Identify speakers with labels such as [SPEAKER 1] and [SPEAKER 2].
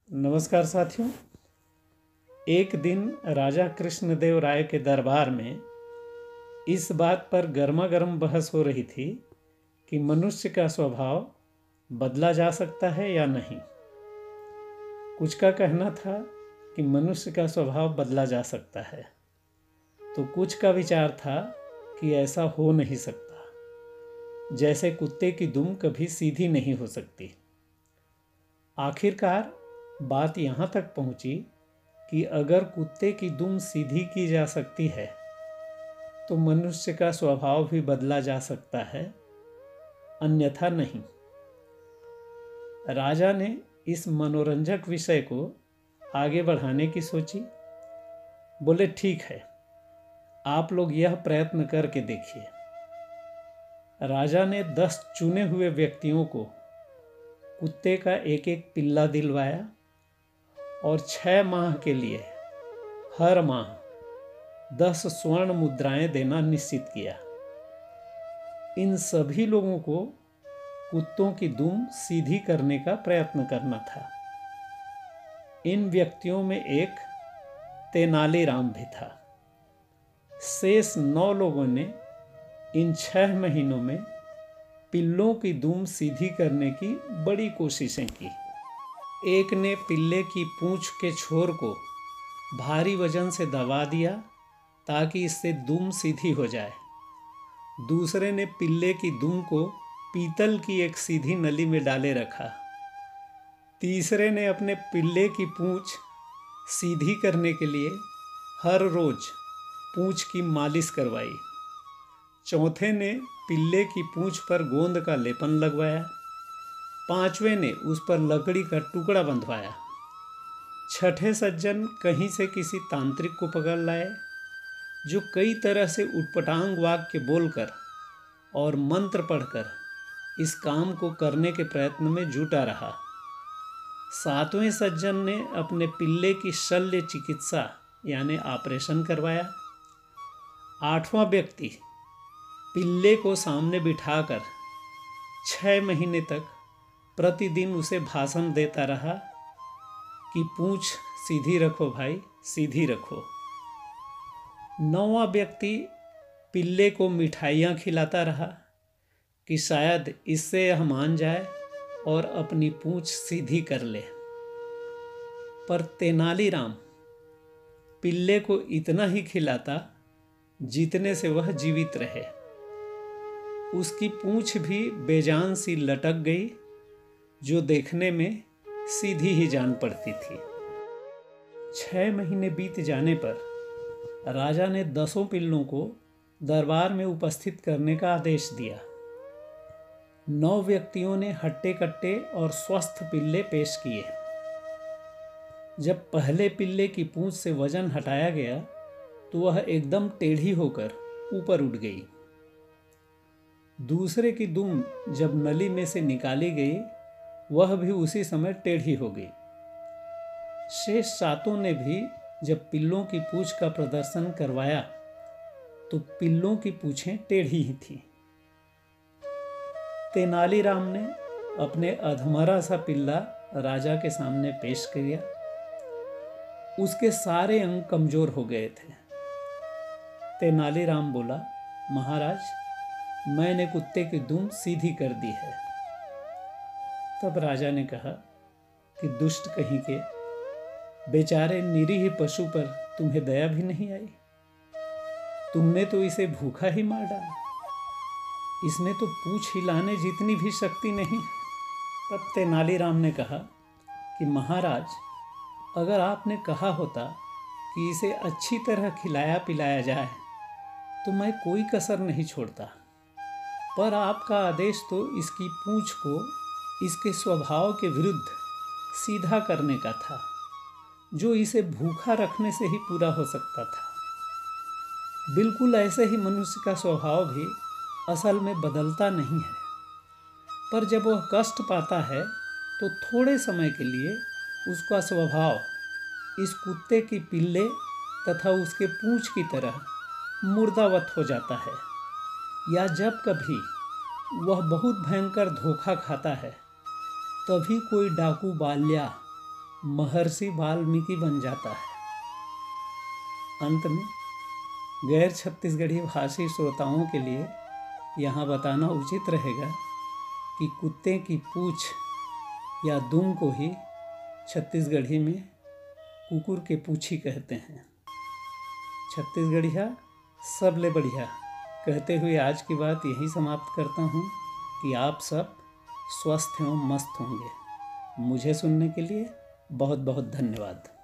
[SPEAKER 1] नमस्कार साथियों। एक दिन राजा कृष्णदेव राय के दरबार में इस बात पर गर्मागर्म बहस हो रही थी कि मनुष्य का स्वभाव बदला जा सकता है या नहीं। कुछ का कहना था कि मनुष्य का स्वभाव बदला जा सकता है, तो कुछ का विचार था कि ऐसा हो नहीं सकता, जैसे कुत्ते की दुम कभी सीधी नहीं हो सकती। आखिरकार बात यहाँ तक पहुँची कि अगर कुत्ते की दुम सीधी की जा सकती है तो मनुष्य का स्वभाव भी बदला जा सकता है, अन्यथा नहीं। राजा ने इस मनोरंजक विषय को आगे बढ़ाने की सोची। बोले, ठीक है, आप लोग यह प्रयत्न करके देखिए। राजा ने 10 चुने हुए व्यक्तियों को कुत्ते का एक एक पिल्ला दिलवाया और 6 माह के लिए हर माह 10 स्वर्ण मुद्राएं देना निश्चित किया। इन सभी लोगों को कुत्तों की दुम सीधी करने का प्रयत्न करना था। इन व्यक्तियों में एक तेनालीराम भी था। शेष 9 लोगों ने इन 6 महीनों में पिल्लों की दुम सीधी करने की बड़ी कोशिशें की। एक ने पिल्ले की पूंछ के छोर को भारी वजन से दबा दिया ताकि इससे दुम सीधी हो जाए। दूसरे ने पिल्ले की दुम को पीतल की एक सीधी नली में डाले रखा। तीसरे ने अपने पिल्ले की पूंछ सीधी करने के लिए हर रोज पूंछ की मालिश करवाई। चौथे ने पिल्ले की पूंछ पर गोंद का लेपन लगवाया। 5वें ने उस पर लकड़ी का टुकड़ा बंधवाया। 6ठे सज्जन कहीं से किसी तांत्रिक को पकड़ लाए, जो कई तरह से उटपटांग वाक्य बोलकर और मंत्र पढ़कर इस काम को करने के प्रयत्न में जुटा रहा। 7वें सज्जन ने अपने पिल्ले की शल्य चिकित्सा यानी ऑपरेशन करवाया। 8वां व्यक्ति पिल्ले को सामने बिठाकर 6 महीने तक प्रतिदिन उसे भाषण देता रहा कि पूंछ सीधी रखो भाई, सीधी रखो। 9वां व्यक्ति पिल्ले को मिठाइयाँ खिलाता रहा कि शायद इससे यह मान जाए और अपनी पूंछ सीधी कर ले। पर तेनालीराम पिल्ले को इतना ही खिलाता जितने से वह जीवित रहे। उसकी पूंछ भी बेजान सी लटक गई, जो देखने में सीधी ही जान पड़ती थी। 6 महीने बीत जाने पर राजा ने 10 पिल्लों को दरबार में उपस्थित करने का आदेश दिया। 9 व्यक्तियों ने हट्टे कट्टे और स्वस्थ पिल्ले पेश किए। जब पहले पिल्ले की पूंछ से वजन हटाया गया तो वह एकदम टेढ़ी होकर ऊपर उठ गई। दूसरे की दुम जब नली में से निकाली गई, वह भी उसी समय टेढ़ी हो गई। शेष 7 ने भी जब पिल्लों की पूंछ का प्रदर्शन करवाया तो पिल्लों की पूंछें टेढ़ी ही थीं। तेनालीराम ने अपने अधमरा सा पिल्ला राजा के सामने पेश किया। उसके सारे अंग कमजोर हो गए थे। तेनालीराम बोला, महाराज, मैंने कुत्ते की दुम सीधी कर दी है। तब राजा ने कहा कि दुष्ट कहीं के, बेचारे निरीह पशु पर तुम्हें दया भी नहीं आई। तुमने तो इसे भूखा ही मार डाला। इसमें तो पूंछ हिलाने जितनी भी शक्ति नहीं। तब तेनालीराम ने कहा कि महाराज, अगर आपने कहा होता कि इसे अच्छी तरह खिलाया पिलाया जाए तो मैं कोई कसर नहीं छोड़ता, पर आपका आदेश तो इसकी पूंछ को इसके स्वभाव के विरुद्ध सीधा करने का था, जो इसे भूखा रखने से ही पूरा हो सकता था। बिल्कुल ऐसे ही मनुष्य का स्वभाव भी असल में बदलता नहीं है, पर जब वह कष्ट पाता है तो थोड़े समय के लिए उसका स्वभाव इस कुत्ते की पिल्ले तथा उसके पूंछ की तरह मुर्दावत हो जाता है। या जब कभी वह बहुत भयंकर धोखा खाता है, तभी कोई डाकू बाल्या महर्षि वाल्मीकि बन जाता है। अंत में गैर छत्तीसगढ़ी भाषी श्रोताओं के लिए यहाँ बताना उचित रहेगा कि कुत्ते की पूँछ या दुम को ही छत्तीसगढ़ी में कुकुर के पूँछी कहते हैं। छत्तीसगढ़िया सब ले बढ़िया कहते हुए आज की बात यही समाप्त करता हूँ कि आप सब स्वस्थ एवं मस्त होंगे। मुझे सुनने के लिए बहुत बहुत धन्यवाद।